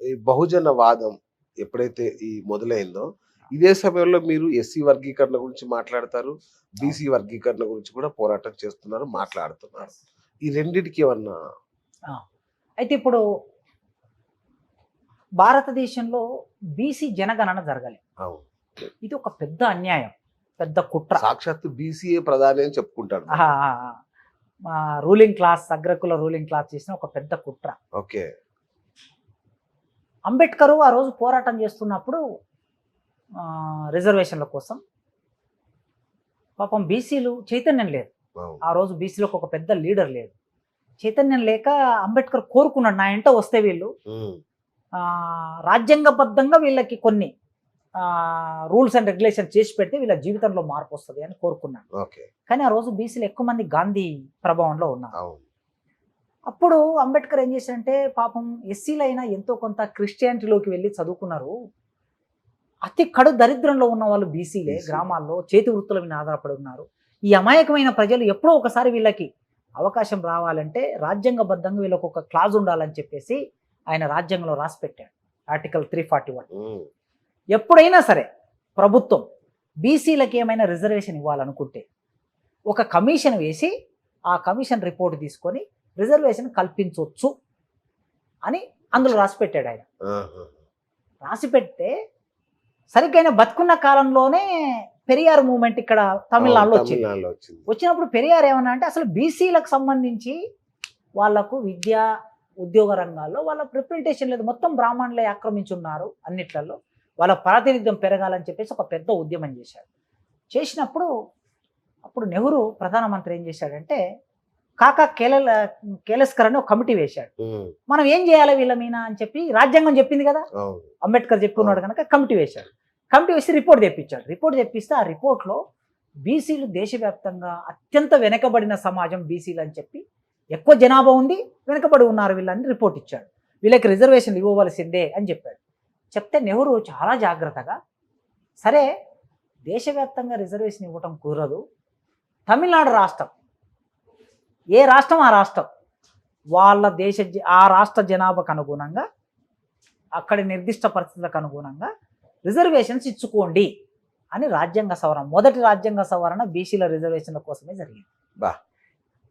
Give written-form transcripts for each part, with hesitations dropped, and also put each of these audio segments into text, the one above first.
ఈ బహుజన వాదం ఎప్పుడైతే మొదలైందో, ఇదే సమయంలో మీరు ఎస్సీ వర్గీకరణ గురించి మాట్లాడతారు. అవును. బీసీ వర్గీకరణ గురించి కూడా పోరాటం చేస్తున్నారు, మాట్లాడుతున్నారు. ఈ రెండిటికి ఏమన్నా ఆ! అయితే ఇప్పుడు భారతదేశంలో బీసీ జనగణన జరగాలి. అవును. ఇది ఒక పెద్ద అన్యాయం. పెద్ద కుట్ర. సాక్షాత్తు బీసీఏ ప్రధాని అని చెప్పుకుంటారు. ఆహా! ఆ! ఆ! మా రూలింగ్ క్లాస్, అగ్రకుల రూలింగ్ క్లాస్ చేసిన ఒక పెద్ద కుట్ర. ఓకే. అంబేద్కరు ఆ రోజు పోరాటం చేస్తున్నప్పుడు రిజర్వేషన్ల కోసం పాపం బీసీలు చైతన్యం లేదు. అవును. ఆ రోజు బీసీలకు ఒక పెద్ద లీడర్ లేడు. చైతన్యం లేక అంబేద్కర్ కోరుకున్నాడు, నా ఎంట వస్తే వీళ్ళు ఉమ్, రాజ్యాంగబద్ధంగా వీళ్ళకి కొన్ని రూల్స్ అండ్ రెగ్యులేషన్ చేసి పెడితే వీళ్ళ జీవితంలో మార్పు వస్తుంది అని కోరుకున్నాడు. ఓకే. కానీ ఆ రోజు బీసీలు ఎక్కువ మంది గాంధీ ప్రభావంలో ఉన్నారు. అవును. అప్పుడు అంబేద్కర్ ఏం చేశారంటే, పాపం ఎస్సీలైనా ఎంతో కొంత క్రిస్టియానిటీలోకి వెళ్ళి చదువుకున్నారు. అతి కడు దరిద్రంలో ఉన్న వాళ్ళు బీసీలే. బీసీ. గ్రామాల్లో చేతి వృత్తుల మీద ఆధారపడి ఉన్నారు. ఈ అమాయకమైన ప్రజలు ఎప్పుడో ఒకసారి వీళ్ళకి అవకాశం రావాలంటే రాజ్యాంగబద్ధంగా వీళ్ళకి ఒక క్లాజ్ ఉండాలని చెప్పేసి ఆయన రాజ్యాంగంలో రాసి పెట్టాడు. ఆర్టికల్ 341. ఉమ్, ఎప్పుడైనా సరే ప్రభుత్వం బీసీలకి ఏమైనా రిజర్వేషన్ ఇవ్వాలనుకుంటే ఒక కమిషన్ వేసి ఆ కమిషన్ రిపోర్ట్ తీసుకొని రిజర్వేషన్ కల్పించవచ్చు అని అందులో రాసి పెట్టాడు ఆయన. ఆహా. రాసి పెడితే సరిగ్గా బతుకున్న కాలంలోనే పెరియార్ మూవ్మెంట్ ఇక్కడ తమిళనాడులో వచ్చింది. తమిళనాడులో వచ్చింది. వచ్చినప్పుడు పెరియార్ ఏమన్నా అంటే, అసలు బీసీలకు సంబంధించి వాళ్లకు విద్య ఉద్యోగ రంగాల్లో వాళ్ళ రిప్రజెంటేషన్ లేదు, మొత్తం బ్రాహ్మణులే ఆక్రమించున్నారు అన్నిట్లలో, వాళ్ళ ప్రాతినిధ్యం పెరగాలని చెప్పేసి ఒక పెద్ద ఉద్యమం చేశాడు. చేసినప్పుడు అప్పుడు నెహ్రూ ప్రధానమంత్రి ఏం చేశాడంటే, కాకా కేలస్కర్ అని ఒక కమిటీ వేశాడు. ఉమ్, మనం ఏం చేయాలి వీళ్ళ మీద అని చెప్పి, రాజ్యాంగం చెప్పింది కదా, అవును. అంబేద్కర్ చెప్పుకున్నాడు కనుక కమిటీ వేశాడు. కమిటీ వేసి రిపోర్ట్ తెప్పించాడు. రిపోర్ట్ తెప్పిస్తే ఆ రిపోర్ట్లో బీసీలు దేశవ్యాప్తంగా అత్యంత వెనకబడిన సమాజం బీసీలు అని చెప్పి, ఎక్కువ జనాభా ఉంది, వెనకబడి ఉన్నారు వీళ్ళని రిపోర్ట్ ఇచ్చాడు. వీళ్ళకి రిజర్వేషన్ ఇవ్వవలసిందే అని చెప్పాడు. చెప్తే నెహ్రూ చాలా జాగ్రత్తగా, సరే దేశవ్యాప్తంగా రిజర్వేషన్ ఇవ్వటం కుదరదు, తమిళనాడు రాష్ట్రం, ఏ రాష్ట్రం ఆ రాష్ట్రం వాళ్ళ ఆ రాష్ట్ర జనాభాకు అనుగుణంగా, అక్కడి నిర్దిష్ట పరిస్థితులకు అనుగుణంగా రిజర్వేషన్స్ ఇచ్చుకోండి అని రాజ్యాంగ సవరణ, మొదటి రాజ్యాంగ సవరణ బీసీల రిజర్వేషన్ల కోసమే జరిగింది.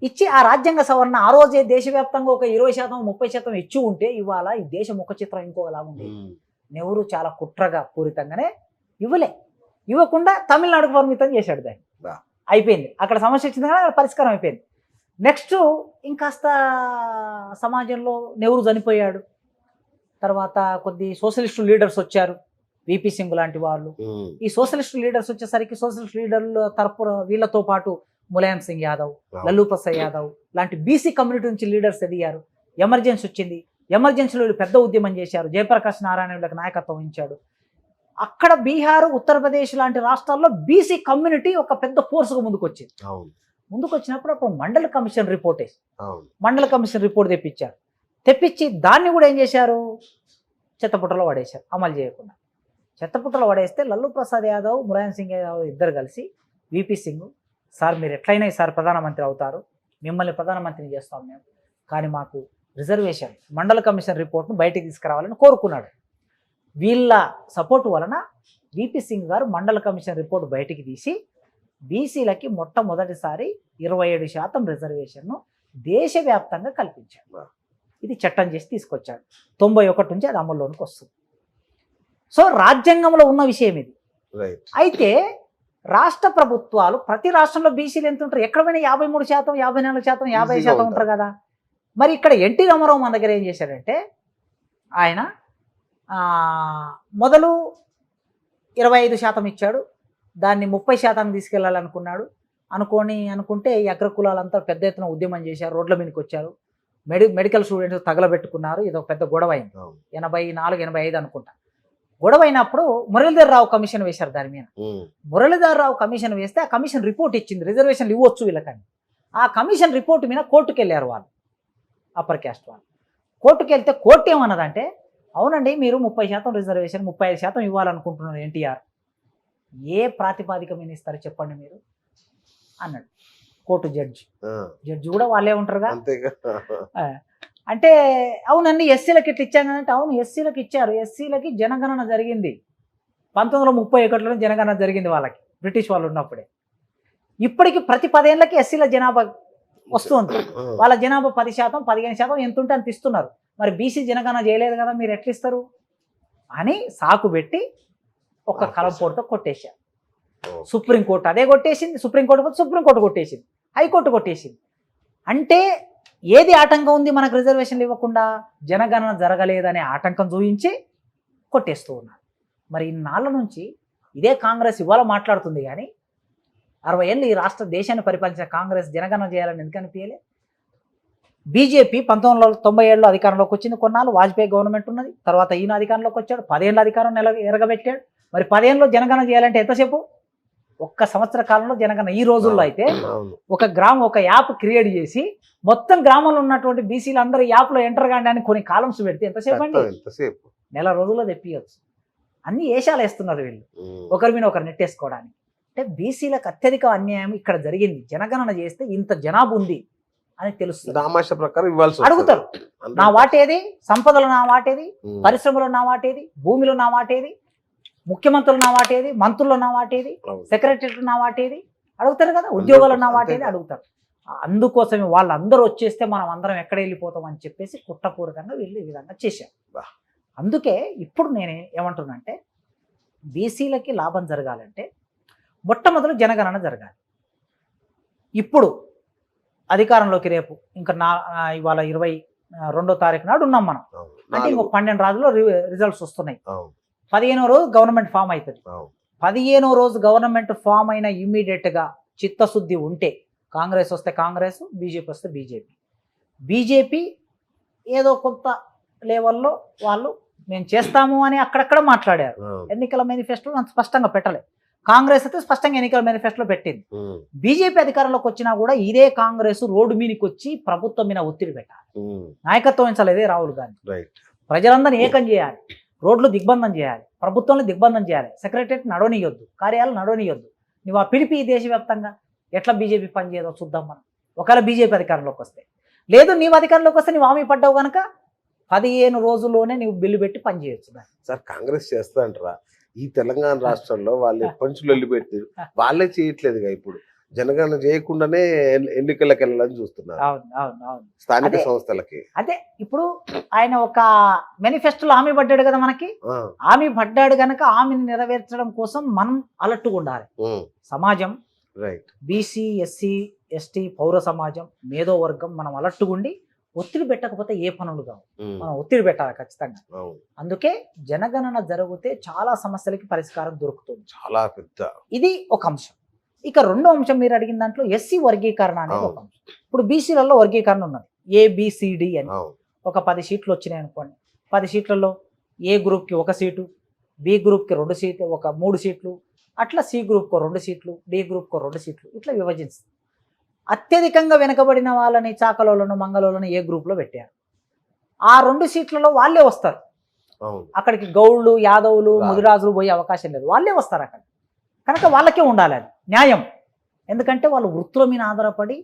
ఇచ్చి ఆ రాజ్యాంగ సవరణ ఆ రోజే దేశవ్యాప్తంగా ఒక 20% 30% ఇచ్చి ఉంటే ఇవాళ ఈ దేశ ముఖ చిత్రం ఇంకోలా ఉండేది. నెహ్రూ చాలా కుట్రగా పూరితంగానే ఇవ్వకుండా తమిళనాడుకు పరిమితం చేశాడు దాన్ని. అయిపోయింది, అక్కడ సమస్య వచ్చింది కానీ అక్కడ పరిష్కారం అయిపోయింది. నెక్స్ట్ ఇంకాస్త సమాజంలో నెహ్రూ చనిపోయాడు. తర్వాత కొద్ది సోషలిస్టు లీడర్స్ వచ్చారు, విపి సింగ్ లాంటి వాళ్ళు. ఈ సోషలిస్ట్ లీడర్స్ వచ్చేసరికి సోషలిస్ట్ లీడర్ల తరపున వీళ్ళతో పాటు ములాయం సింగ్ యాదవ్, లల్లూ ప్రసాద్ యాదవ్ లాంటి బీసీ కమ్యూనిటీ నుంచి లీడర్స్ ఎదిగారు. ఎమర్జెన్సీ వచ్చింది, ఎమర్జెన్సీలో పెద్ద ఉద్యమం చేశారు. జయప్రకాష్ నారాయణ వీళ్ళకి నాయకత్వం వహించాడు. అక్కడ బీహార్, ఉత్తరప్రదేశ్ లాంటి రాష్ట్రాల్లో బీసీ కమ్యూనిటీ ఒక పెద్ద ఫోర్స్గా ముందుకు వచ్చింది. ముందుకు వచ్చినప్పుడు అప్పుడు మండల కమిషన్ రిపోర్ట్ మండల కమిషన్ రిపోర్ట్ తెప్పించి దాన్ని కూడా ఏం చేశారు, చెత్తపుట్టలో పడేశారు, అమలు చేయకుండా. చెత్తపుట్టలో పడేస్తే లల్లూ ప్రసాద్ యాదవ్, ములాయం సింగ్ యాదవ్ ఇద్దరు కలిసి విపి సింగ్, సార్ మీరు ఎట్లయినా ఈసారి ప్రధానమంత్రి అవుతారు, మిమ్మల్ని ప్రధానమంత్రిని చేస్తాం మేము, కానీ మాకు రిజర్వేషన్ మండల కమిషన్ రిపోర్ట్ను బయటికి తీసుకురావాలని కోరుకున్నాడు. వీళ్ళ సపోర్టు వలన విపి సింగ్ గారు మండల కమిషన్ రిపోర్ట్ బయటికి తీసి బీసీలకి మొట్టమొదటిసారి 27% రిజర్వేషన్ను దేశవ్యాప్తంగా కల్పించాడు. ఇది చట్టం చేసి తీసుకొచ్చాడు. 91 నుంచి అది అమల్లోనికి వస్తుంది. సో రాజ్యాంగంలో ఉన్న విషయం ఇది. అయితే రాష్ట్ర ప్రభుత్వాలు, ప్రతి రాష్ట్రంలో బీసీలు ఎంత ఉంటారు, ఎక్కడ పోయినా 53%, 54%, 50% ఉంటారు కదా. మరి ఇక్కడ ఎన్టీ రామారావు మన దగ్గర ఏం చేశాడంటే, ఆయన మొదలు 25% ఇచ్చాడు, దాన్ని 30% తీసుకెళ్లాలనుకున్నాడు. అనుకుంటే ఈ అగ్రకులాలంతా పెద్ద ఎత్తున ఉద్యమం చేశారు, రోడ్ల మీదకి వచ్చారు, మెడికల్ స్టూడెంట్స్ తగలబెట్టుకున్నారు. ఇది ఒక పెద్ద గొడవ అయింది, 84, 85 అనుకుంటా. గొడవ అయినప్పుడు మురళీధర్ రావు కమిషన్ వేశారు దాని మీద. మురళీధర్ రావు కమిషన్ వేస్తే ఆ కమిషన్ రిపోర్ట్ ఇచ్చింది, రిజర్వేషన్లు ఇవ్వచ్చు వీళ్ళకని. ఆ కమిషన్ రిపోర్ట్ మీద కోర్టుకు వెళ్ళారు వాళ్ళు, అప్పర్ క్యాస్ట్ వాళ్ళు. కోర్టుకు వెళ్తే కోర్టు ఏమన్నదంటే, అవునండి మీరు 30% రిజర్వేషన్, 35% ఇవ్వాలనుకుంటున్నారు ఎన్టీఆర్, ఏ ప్రాతిపాదిక మీద ఇస్తారు చెప్పండి మీరు అన్నాడు కోర్టు జడ్జి. జడ్జి కూడా వాళ్ళే ఉంటారుగా. అంటే అవునండి ఎస్సీలకు ఇట్లా ఇచ్చాను అంటే అవును ఎస్సీలకు ఇచ్చారు. ఎస్సీలకి జనగణన జరిగింది 1931లో జనగణన జరిగింది వాళ్ళకి బ్రిటిష్ వాళ్ళు ఉన్నప్పుడే. ఇప్పటికి ప్రతి 10 ఏళ్ళకి ఎస్సీల జనాభా వస్తుంది. వాళ్ళ జనాభా 10%, 15% ఎంత ఉంటే అంత ఇస్తున్నారు. మరి బీసీ జనగణన చేయలేదు కదా మీరు ఎట్లా ఇస్తారు అని సాకు పెట్టి ఒక కలంపోటుతో కొట్టేశారు. సుప్రీంకోర్టు అదే కొట్టేసింది. సుప్రీంకోర్టు కొట్టేసింది. హైకోర్టు కొట్టేసింది. అంటే ఏది ఆటంకం ఉంది మనకు రిజర్వేషన్లు ఇవ్వకుండా? జనగణన జరగలేదనే ఆటంకం చూపించి కొట్టేస్తూ ఉన్నారు. మరి ఇన్నాళ్ళ నుంచి ఇదే కాంగ్రెస్ ఇవాళ మాట్లాడుతుంది కానీ 60 ఏళ్ళు ఈ రాష్ట్ర దేశాన్ని పరిపాలించిన కాంగ్రెస్ జనగణన చేయాలని ఎందుకు అనిపించలే? బీజేపీ 1997లో అధికారంలోకి వచ్చింది. కొన్నాళ్ళు వాజ్పేయి గవర్నమెంట్ ఉన్నది. తర్వాత ఈయన అధికారంలోకి వచ్చాడు. 10 ఏళ్ళ అధికారం ఎరగబెట్టాడు. మరి 10 ఏళ్ళలో జనగణన చేయాలంటే ఎంతసేపు? ఒక్క సంవత్సర కాలంలో జనగణన. ఈ రోజుల్లో అయితే ఒక గ్రామం ఒక యాప్ క్రియేట్ చేసి మొత్తం గ్రామంలో ఉన్నటువంటి బీసీలు అందరూ యాప్లో ఎంటర్ కాండి అని కొన్ని కాలమ్స్ పెడితే ఎంతసేపు అండి? నెల రోజుల్లో తెప్పియచ్చు. అన్ని ఏషాలు వేస్తున్నారు వీళ్ళు ఒకరి మీద ఒకరు నెట్టేసుకోవడానికి. అంటే బీసీలకు అత్యధిక అన్యాయం ఇక్కడ జరిగింది. జనగణన చేస్తే ఇంత జనాభా ఉంది అని తెలుస్తుంది. రామాష ప్రకారం ఇవ్వాల్సి అడుగుతారు, నా వాటేది, సంపదలో నా వాటేది, పరిశ్రమలో నా వాటేది, భూమిలో నా వాటేది, ముఖ్యమంత్రులు నా వాటేది, మంత్రులు నా వాటేది, సెక్రటరీలు నా వాటేది అడుగుతారు కదా, ఉద్యోగాలు నా వాటేది అడుగుతారు. అందుకోసమే వాళ్ళందరూ వచ్చేస్తే మనం అందరం ఎక్కడ వెళ్ళిపోతాం అని చెప్పేసి కుట్రపూర్వకంగా వీళ్ళు ఈ విధంగా చేశారు. అందుకే ఇప్పుడు నేను ఏమంటున్నానంటే బీసీలకి లాభం జరగాలంటే మొట్టమొదటి జనగణన జరగాలి. ఇప్పుడు అధికారంలోకి రేపు ఇంకా ఇవాళ 22వ తారీఖు నాడు ఉన్నాం మనం. అంటే ఇంకో 12 రోజుల్లో రిజల్ట్స్ వస్తున్నాయి. 15వ రోజు గవర్నమెంట్ ఫామ్ అవుతుంది. 15వ రోజు గవర్నమెంట్ ఫామ్ అయిన ఇమ్మీడియట్గా చిత్తశుద్ధి ఉంటే కాంగ్రెస్ వస్తే కాంగ్రెస్, బీజేపీ వస్తే బీజేపీ ఏదో కొంత లెవెల్లో వాళ్ళు మేము చేస్తాము అని అక్కడక్కడ మాట్లాడారు. ఎన్నికల మేనిఫెస్టోలో అంత స్పష్టంగా పెట్టలేదు. కాంగ్రెస్ అయితే స్పష్టంగా ఎన్నికల మేనిఫెస్టోలో పెట్టింది. బీజేపీ అధికారంలోకి వచ్చినా కూడా ఇదే కాంగ్రెస్ రోడ్డు మీదకి వచ్చి ప్రభుత్వం మీద ఒత్తిడి పెట్టాలి, నాయకత్వం వహించాలి. రాహుల్ గాంధీ ప్రజలందరినీ ఏకం చేయాలి, రోడ్లు దిగ్బంధం చేయాలి, ప్రభుత్వాన్ని దిగ్బంధం చేయాలి, సెక్రటరియట్ నడవనీయొద్దు, కార్యాలయాలు నడవనీయొద్దు. నువ్వు ఆ పిలిపి దేశవ్యాప్తంగా ఎట్లా బీజేపీ పనిచేయదో చూద్దాం మనం. ఒకవేళ బీజేపీ అధికారంలోకి వస్తే, లేదు నీవు అధికారంలోకి వస్తే నీవు హామీ పడ్డావు కనుక 15 రోజుల్లోనే నువ్వు బిల్లు పెట్టి పనిచేయచ్చు. సార్ కాంగ్రెస్ చేస్తా అంటారా? ఈ తెలంగాణ రాష్ట్రంలో వాళ్ళు పంచులు వెళ్ళిపెట్టి వాళ్ళే చేయట్లేదుగా. ఇప్పుడు జనగణన చేయకుండానే ఎన్నికలకు వెళ్ళాలని చూస్తున్నారు. అవును స్థానిక సంస్థలకి. అదే ఇప్పుడు ఆయన ఒక మేనిఫెస్టోలో హామీ పడ్డాడు కదా మనకి. హామీ పడ్డాడు కనుక హామీని నెరవేర్చడం కోసం మనం అలర్ట్గా ఉండాలి. సమాజం, బీసీ, ఎస్సీ, ఎస్టీ, పౌర సమాజం, మేధో వర్గం మనం అలర్ట్గా ఉండి ఒత్తిడి పెట్టకపోతే ఏ పనులు కావు. మనం ఒత్తిడి పెట్టాలి ఖచ్చితంగా. అందుకే జనగణన జరిగితే చాలా సమస్యలకి పరిష్కారం దొరుకుతుంది. చాలా పెద్ద ఇది ఒక అంశం. ఇక రెండో అంశం మీరు అడిగిన దాంట్లో ఎస్సీ వర్గీకరణ అనేది ఒక అంశం. ఇప్పుడు బీసీలలో వర్గీకరణ ఉన్నది, ఏబిసిడి అని. ఒక 10 సీట్లు వచ్చినాయి అనుకోండి. 10 సీట్లలో ఏ గ్రూప్కి 1 సీటు, బి గ్రూప్కి 2 సీట్లు, 3 సీట్లు, అట్లా సి గ్రూప్కో 2 సీట్లు, డి గ్రూప్కో 2 సీట్లు, ఇట్లా విభజిస్తుంది. అత్యధికంగా వెనుకబడిన వాళ్ళని, చాకలోలను, మంగళోలను ఏ గ్రూప్లో పెట్టారు. ఆ 2 సీట్లలో వాళ్ళే వస్తారు. అక్కడికి గౌళ్ళు, యాదవులు, ముదిరాజులు పోయే అవకాశం లేదు, వాళ్ళే వస్తారు అక్కడ. కనుక వాళ్ళకే ఉండాలి అది న్యాయం. ఎందుకంటే వాళ్ళు వృత్తుల మీద ఆధారపడి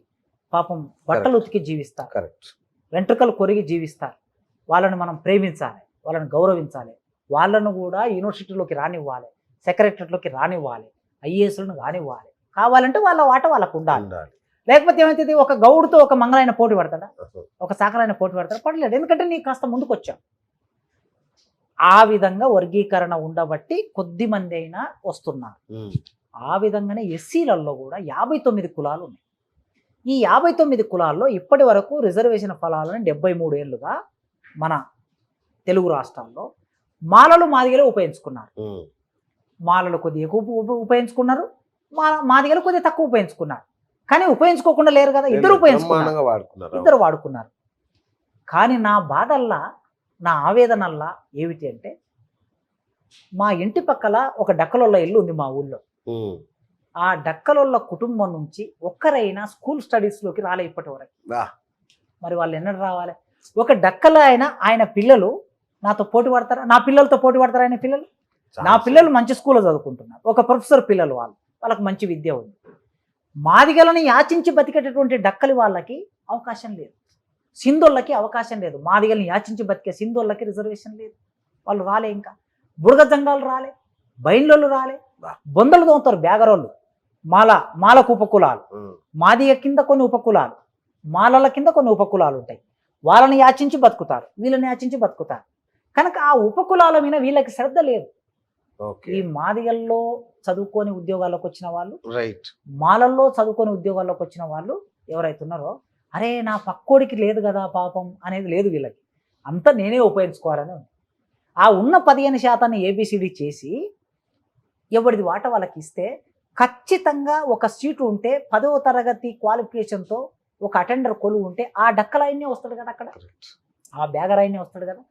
పాపం బట్టలు ఉతికి జీవిస్తారు, వెంట్రుకలు కొరిగి జీవిస్తారు. వాళ్ళని మనం ప్రేమించాలి, వాళ్ళని గౌరవించాలి. వాళ్ళను కూడా యూనివర్సిటీలోకి రానివ్వాలి, సెక్రటరీలోకి రానివ్వాలి, ఐఏఎస్లను రానివ్వాలి. కావాలంటే వాళ్ళ వాట వాళ్ళకు ఉండాలి. లేకపోతే ఏమైతుంది, ఒక గౌడుతో ఒక మంగళైన పోటీ పడతాడా, ఒక సాకలైన పోటీ పడతాడా? పడలేడు. ఎందుకంటే నీకు కాస్త ముందుకు వచ్చావు. ఆ విధంగా వర్గీకరణ ఉండబట్టి కొద్ది మంది అయినా వస్తున్నారు. ఆ విధంగానే ఎస్సీలలో కూడా 59 కులాలు ఉన్నాయి. ఈ 59 కులాల్లో ఇప్పటి వరకు రిజర్వేషన్ ఫలాలను 73 ఏళ్ళుగా మన తెలుగు రాష్ట్రాల్లో మాలలు, మాదిగలు ఉపయోగించుకున్నారు. మాలలు కొద్దిగా ఎక్కువ ఉపయోగించుకున్నారు, మాదిగలు కొద్దిగా తక్కువ ఉపయోగించుకున్నారు. కానీ ఉపయోగించుకోకుండా లేరు కదా, ఇద్దరు వాడుకున్నారు. కానీ నా బాధల్లా, నా ఆవేదనల్లా ఏమిటి అంటే, మా ఇంటి పక్కల ఒక డక్కలొల్ల ఇల్లు ఉంది మా ఊళ్ళో. ఆ డక్కలొల్ల కుటుంబం నుంచి ఒక్కరైనా స్కూల్ స్టడీస్లోకి రాలే ఇప్పటి వరకు. మరి వాళ్ళు ఎన్నడూ రావాలి? ఒక డక్కల ఆయన పిల్లలు నాతో పోటీ పడతారా? నా పిల్లలతో పోటీ పడతారా ఆయన పిల్లలు? నా పిల్లలు మంచి స్కూల్లో చదువుకుంటున్నారు, ఒక ప్రొఫెసర్ పిల్లలు, వాళ్ళకి మంచి విద్య ఉంది. మాదిగలని యాచించి బతికేటటువంటి డక్కలి వాళ్ళకి అవకాశం లేదు. సింధోళ్ళకి అవకాశం లేదు. మాదిగల్ని యాచించి బతికే సింధోళ్ళకి రిజర్వేషన్ లేదు. వాళ్ళు రాలే. ఇంకా బుడగ జంగాలు రాలే, బైండ్లోళ్ళు రాలే, బొందలు తోముతారు బేగరోళ్ళు, మాలకు ఉపకులాలు, మాదిగ కింద కొన్ని ఉపకులాలు, మాలల కింద కొన్ని ఉపకులాలు ఉంటాయి. వాళ్ళని యాచించి బతుకుతారు, వీళ్ళని యాచించి బతుకుతారు. కనుక ఆ ఉపకులాల మీద వీళ్ళకి శ్రద్ధ లేదు. ఈ మాదిగల్లో చదువుకొని ఉద్యోగాల్లోకి వచ్చిన వాళ్ళు, మాలల్లో చదువుకొని ఉద్యోగాల్లోకి వచ్చిన వాళ్ళు ఎవరైతే ఉన్నారో, అరే నా పక్కోడికి లేదు కదా పాపం అనేది లేదు వీళ్ళకి. అంతా నేనే ఉపయోగించుకోవాలని ఉంది. ఆ ఉన్న 15% ఏబిసిడి చేసి ఎవరిది వాట వాళ్ళకి ఇస్తే ఖచ్చితంగా ఒక సీటు ఉంటే 10వ తరగతి క్వాలిఫికేషన్తో ఒక అటెండర్ కొలువు ఉంటే ఆ డక్కలైనే వస్తాడు కదా, అక్కడ ఆ బ్యాగర్ అయినే వస్తాడు కదా.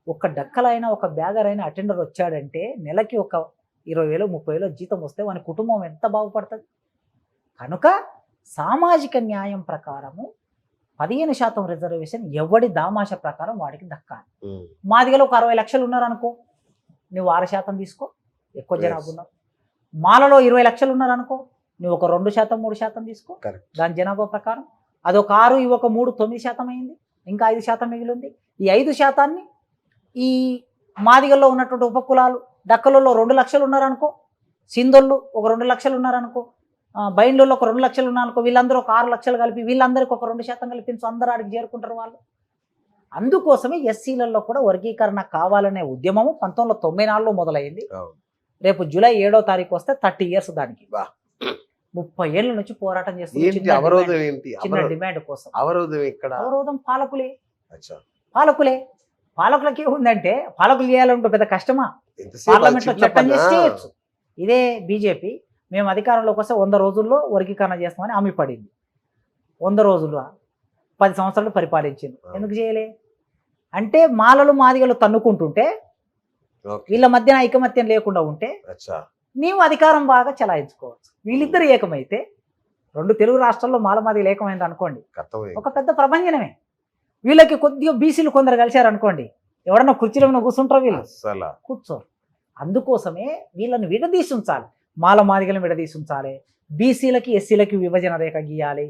ఒక డక్కలైన ఒక బ్యాగర్ అయిన అటెండర్ వచ్చాడంటే నెలకి ఒక 20,000 30,000 జీతం వస్తే వాని కుటుంబం ఎంత బాగుపడుతుంది. కనుక సామాజిక న్యాయం ప్రకారము 15% రిజర్వేషన్ ఎవడి దామాష ప్రకారం వాడికి దక్కాలి. మాదిగలో ఒక 60 లక్షలు ఉన్నారనుకో, నువ్వు 6% తీసుకో, ఎక్కువ జనాభా ఉన్నారు. మాలలో 20 లక్షలు ఉన్నారనుకో, నువ్వు ఒక 2% 3% తీసుకో దాని జనాభా ప్రకారం. అదొక 6, ఇవి ఒక 3, 9% అయింది. ఇంకా 5% మిగిలింది. ఈ 5%ని ఈ మాదిగల్లో ఉన్నటువంటి ఉపకులాలు, డక్కలలో 2 లక్షలు ఉన్నారనుకో, సింధోళ్ళు ఒక 2 లక్షలు ఉన్నారనుకో, బైండ్లలో ఒక 2 లక్షలు ఉన్నారనుకో, వీళ్ళందరూ ఒక 6 లక్షలు కలిపి వీళ్ళందరికీ ఒక 2% కల్పించు, అందరూ ఆడికి చేరుకుంటారు వాళ్ళు. అందుకోసమే ఎస్సీలలో కూడా వర్గీకరణ కావాలనే ఉద్యమము 1994లో మొదలైంది. రేపు జూలై 7వ తారీఖు వస్తే 30 ఇయర్స్ దానికి. 30 ఏళ్ళ నుంచి పోరాటం చేస్తుంది చిన్న డిమాండ్ కోసం. అవరోధం పాలకులే. పాలకులకి ఏముందంటే, పాలకులు చేయాలంటే పెద్ద కష్టమా? పార్లమెంట్లో చట్టం చేసి చేయొచ్చు. ఇదే బీజేపీ మేము అధికారంలోకి వస్తే 100 రోజుల్లో వర్గీకరణ చేస్తామని హామీ పడింది. 100 రోజుల్లో 10 సంవత్సరాలు పరిపాలించింది. ఎందుకు చేయలే అంటే, మాలలు మాదిగలు తన్నుకుంటుంటే వీళ్ళ మధ్యన ఐకమత్యం లేకుండా ఉంటే నీవు అధికారం బాగా చలాయించుకోవచ్చు. వీళ్ళిద్దరు ఏకమైతే 2 తెలుగు రాష్ట్రాల్లో మాల మాదిగలు ఏకమైంది అనుకోండి, ఒక పెద్ద ప్రభంజనమే. వీళ్ళకి కొద్దిగా బీసీలు కొందరు కలిశారు అనుకోండి, ఎవడన్నా కుర్చీలో కూర్చుంటారు, వీళ్ళు కూర్చోరు. అందుకోసమే వీళ్ళని విడదీసి ఉంచాలి. మాల మాదిగలను విడదీసి ఉంచాలి. బీసీలకి ఎస్సీలకి విభజన రేఖ గీయాలి.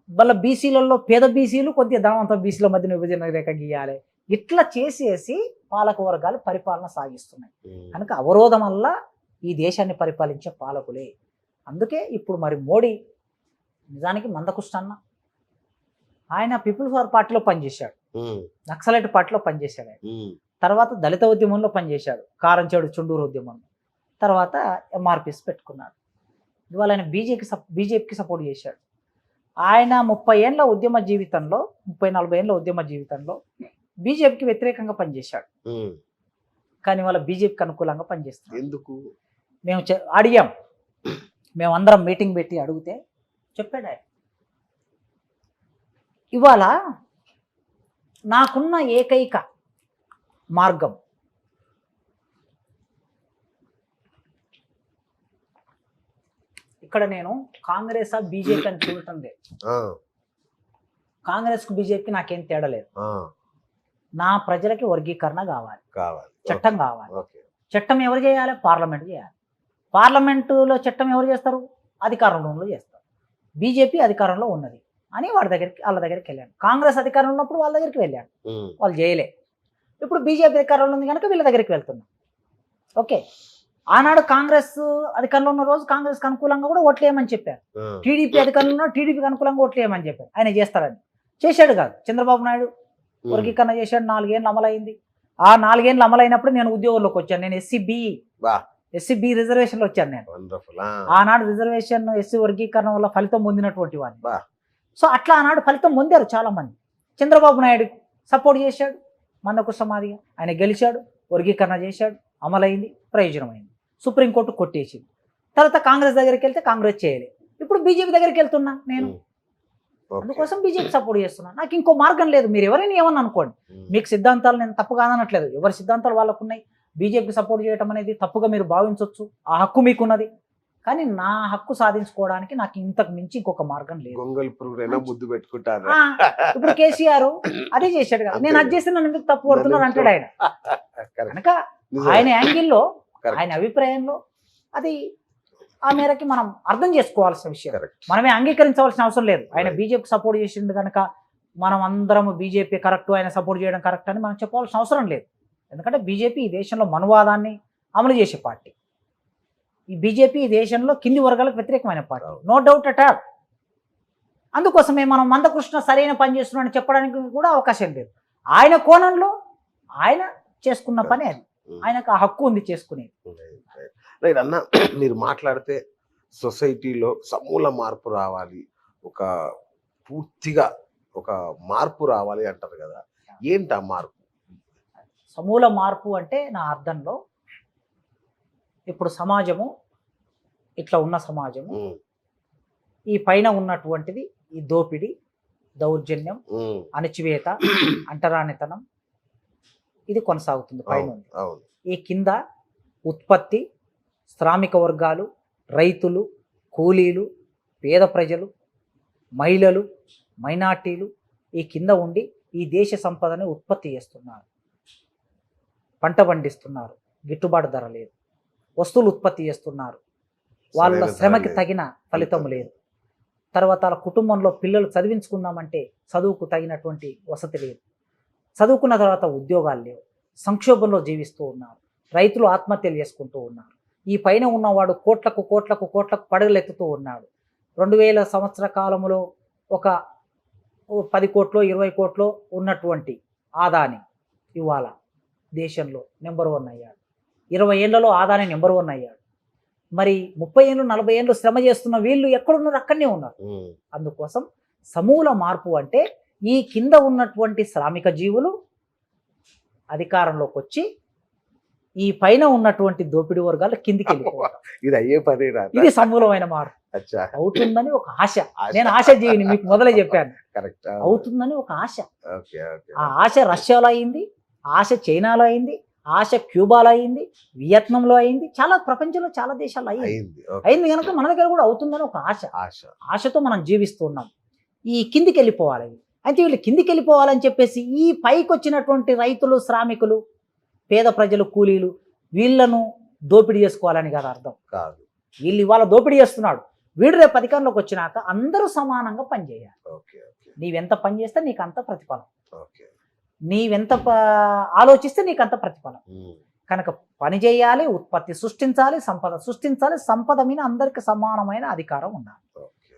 మళ్ళీ బీసీలలో పేద బీసీలు కొద్దిగా ధనవంత బీసీల మధ్యన విభజన రేఖ గీయాలి. ఇట్లా చేసేసి పాలక వర్గాలు పరిపాలన సాగిస్తున్నాయి. కనుక అవరోధం వల్ల ఈ దేశాన్ని పరిపాలించే పాలకులే. అందుకే ఇప్పుడు మరి మోడీ నిజానికి మందకుష్టన్న, ఆయన పీపుల్స్ వార్ పార్టీలో పనిచేశాడు, నక్సలైట్ పార్టీలో పనిచేశాడు, తర్వాత దళిత ఉద్యమంలో పనిచేశాడు, కారంచేడు చుండూరు ఉద్యమంలో, తర్వాత ఎంఆర్పిఎస్ పెట్టుకున్నాడు. ఇవాళ ఆయన బీజేపీకి సపోర్ట్ చేశాడు. ఆయన 30 ఏళ్ళ ఉద్యమ జీవితంలో 30-40 ఏళ్ళ ఉద్యమ జీవితంలో బీజేపీకి వ్యతిరేకంగా పనిచేశాడు. కానీ వాళ్ళ బీజేపీకి అనుకూలంగా పనిచేస్తాడు. ఎందుకు మేము అడిగాం, మేమందరం మీటింగ్ పెట్టి అడిగితే చెప్పాడు ఆయన, ఇవాళ నాకున్న ఏకైక మార్గం ఇక్కడ నేను కాంగ్రెస్ బీజేపీ అని చూడటం లేదు. కాంగ్రెస్కు బీజేపీకి నాకేం తేడా లేదు. నా ప్రజలకి వర్గీకరణ కావాలి, చట్టం కావాలి. చట్టం ఎవరు చేయాలి? పార్లమెంట్ చేయాలి. పార్లమెంటులో చట్టం ఎవరు చేస్తారు? అధికారంలో చేస్తారు. బీజేపీ అధికారంలో ఉన్నది అని వాళ్ళ దగ్గరికి వెళ్ళాను. కాంగ్రెస్ అధికారంలో ఉన్నప్పుడు వాళ్ళ దగ్గరికి వెళ్ళాను, వాళ్ళు చేయలే. ఇప్పుడు బీజేపీ అధికారంలో ఉంది కనుక వీళ్ళ దగ్గరికి వెళ్తున్నాం. ఓకే, ఆనాడు కాంగ్రెస్ అధికారంలో ఉన్న రోజు కాంగ్రెస్కి అనుకూలంగా కూడా ఓట్లు వేయమని చెప్పారు. టీడీపీ అధికారంలో ఉన్న టీడీపీకి అనుకూలంగా ఓట్లు వేయమని చెప్పారు. ఆయన చేస్తారని చేశాడు కాదు. చంద్రబాబు నాయుడు వర్గీకరణ చేశాడు, 4 ఏళ్ళు అమలైంది. ఆ 4 ఏళ్ళు అమలైనప్పుడు నేను ఉద్యోగంలోకి వచ్చాను. నేను ఎస్సీ రిజర్వేషన్లో వచ్చాను నేను. ఆనాడు రిజర్వేషన్ ఎస్సీ వర్గీకరణ వల్ల ఫలితం పొందినటువంటి వాడిని. సో అట్లా ఆనాడు ఫలితం పొందారు చాలా మంది. చంద్రబాబు నాయుడు సపోర్ట్ చేశాడు, మందకృష్ణ మాదిగ, ఆయన గెలిచాడు, వర్గీకరణ చేశాడు, అమలైంది, ప్రయోజనమైంది. సుప్రీంకోర్టు కొట్టేసింది. తర్వాత కాంగ్రెస్ దగ్గరికి వెళ్తే కాంగ్రెస్ చేయలేదు. ఇప్పుడు బీజేపీ దగ్గరికి వెళ్తున్నా నేను, అందుకోసం బీజేపీ సపోర్ట్ చేస్తున్నా. నాకు ఇంకో మార్గం లేదు. మీరు ఎవరైనా ఏమన్నా అనుకోండి, మీకు సిద్ధాంతాలు నేను తప్పు కాదనట్లేదు, ఎవరి సిద్ధాంతాలు వాళ్ళకు ఉన్నాయి. బీజేపీ సపోర్ట్ చేయడం అనేది తప్పుగా మీరు భావించవచ్చు, ఆ హక్కు మీకున్నది. కానీ నా హక్కు సాధించుకోవడానికి నాకు ఇంతకు మించి ఇంకొక మార్గం లేదు. ఇప్పుడు కేసీఆర్ అదే చేశాడు కదా, నేను అది చేస్తే నన్ను ఎందుకు తప్పు పడుతున్నాను అంటాడు ఆయన. కనుక ఆయన యాంగిల్లో, ఆయన అభిప్రాయంలో అది ఆ మేరకి మనం అర్థం చేసుకోవాల్సిన విషయం. మనమే అంగీకరించవలసిన అవసరం లేదు. ఆయన బీజేపీకి సపోర్ట్ చేసిండు కనుక మనం అందరం బీజేపీ కరెక్ట్, ఆయన సపోర్ట్ చేయడం కరెక్ట్ అని మనం చెప్పాల్సిన అవసరం లేదు. ఎందుకంటే బీజేపీ ఈ దేశంలో మనువాదాన్ని అమలు చేసే పార్టీ. ఈ బీజేపీ ఈ దేశంలో కింది వర్గాలకు వ్యతిరేకమైన party, no doubt at all. అందుకోసమే మనం మందకృష్ణ సరైన పని చేస్తున్నాడని చెప్పడానికి కూడా అవకాశం లేదు. ఆయన కోణంలో ఆయన చేసుకున్న పని అది, ఆయనకు ఆ హక్కు ఉంది చేసుకునేది. రైట్ అన్న, మీరు మాట్లాడితే సొసైటీలో సమూల మార్పు రావాలి, ఒక పూర్తిగా ఒక మార్పు రావాలి అంటారు కదా, ఏంటి ఆ మార్పు? సమూల మార్పు అంటే నా అర్థంలో ఇప్పుడు సమాజము ఇట్లా ఉన్న సమాజము, ఈ పైన ఉన్నటువంటిది ఈ దోపిడి, దౌర్జన్యం, అణచివేత, అంటరానితనం ఇది కొనసాగుతుంది పైన ఉంది. ఈ కింద ఉత్పత్తి, శ్రామిక వర్గాలు, రైతులు, కూలీలు, పేద ప్రజలు, మహిళలు, మైనార్టీలు ఈ కింద ఉండి ఈ దేశ సంపదని ఉత్పత్తి చేస్తున్నారు, పంట పండిస్తున్నారు, గిట్టుబాటు ధర లేదు, వస్తువులు ఉత్పత్తి చేస్తున్నారు, వాళ్ళ శ్రమకి తగిన ఫలితం లేదు. తర్వాత వాళ్ళ కుటుంబంలో పిల్లలు చదివించుకుందామంటే చదువుకు తగినటువంటి వసతి లేదు, చదువుకున్న తర్వాత ఉద్యోగాలు లేవు, సంక్షోభంలో జీవిస్తూ ఉన్నారు, రైతులు ఆత్మహత్యలు చేసుకుంటూ ఉన్నారు. ఈ పైన ఉన్నవాడు కోట్లకు కోట్లకు కోట్లకు పడగలెత్తుతూ ఉన్నాడు. 2000 సంవత్సర కాలంలో ఒక 10 కోట్లో 20 కోట్లో ఉన్నటువంటి ఆదాని ఇవాళ దేశంలో నెంబర్ 1 అయ్యాడు. 20 ఏళ్లలో ఆదాని నెంబర్ 1 అయ్యాడు. మరి 30 ఏళ్ళు 40 ఏళ్ళు శ్రమ చేస్తున్న వీళ్ళు ఎక్కడున్నారు? అక్కడనే ఉన్నారు. అందుకోసం సమూల మార్పు అంటే ఈ కింద ఉన్నటువంటి శ్రామిక జీవులు అధికారంలోకి వచ్చి ఈ పైన ఉన్నటువంటి దోపిడీ వర్గాలు కిందికి వెళ్ళిపోవడం. ఇది అయ్యే పని, ఇది సమూలమైన మార్పు అవుతుందని ఒక ఆశ. నేను ఆశ జీవిని మీకు మొదలే చెప్పాను. కరెక్ట్, అవుతుందని ఒక ఆశ. ఆ ఆశ రష్యాలో అయింది, ఆశ చైనాలో అయింది, ఆశ క్యూబాలో అయింది, వియత్నంలో అయింది, చాలా ప్రపంచంలో చాలా దేశాల్లో అయింది కనుక మన దగ్గర కూడా అవుతుందని ఒక ఆశ. ఆశతో మనం జీవిస్తున్నాం. ఈ కిందికి వెళ్ళిపోవాలి. అయితే వీళ్ళు కిందికి వెళ్ళిపోవాలని చెప్పేసి ఈ పైకి వచ్చినటువంటి రైతులు, శ్రామికులు, పేద ప్రజలు, కూలీలు వీళ్ళను దోపిడీ చేసుకోవాలని కాదు అర్థం. కాదు, వీళ్ళు ఇవాళ దోపిడీ చేస్తున్నాడు, వీడు రేపు అధికారంలోకి వచ్చినాక అందరూ సమానంగా పనిచేయాలి. నీవెంత పని చేస్తే నీకు అంత ప్రతిఫలం, నీవెంత ఆలోచిస్తే నీకు అంత ప్రతిఫలం. కనుక పని చేయాలి, ఉత్పత్తి సృష్టించాలి, సంపద సృష్టించాలి. సంపద మీద అందరికి సమానమైన అధికారం ఉండాలి,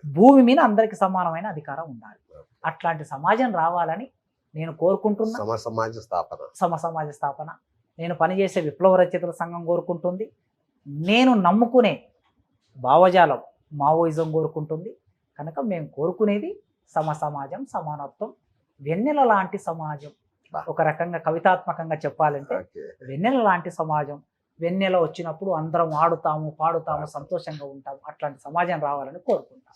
భూమి మీద అందరికి సమానమైన అధికారం ఉండాలి. అట్లాంటి సమాజం రావాలని నేను కోరుకుంటున్నా. సమాజ స్థాపన నేను పనిచేసే విప్లవ రచయితల సంఘం కోరుకుంటుంది. నేను నమ్ముకునే భావజాలం మావోయిజం కోరుకుంటుంది. కనుక మేము కోరుకునేది సమాజం, సమానత్వం, వెన్నెల లాంటి సమాజం. ఒక రకంగా కవితాత్మకంగా చెప్పాలంటే వెన్నెల లాంటి సమాజం. వెన్నెల వచ్చినప్పుడు అందరం ఆడుతాము, పాడుతాము, సంతోషంగా ఉంటాము. అట్లాంటి సమాజం రావాలని కోరుకుంటాం.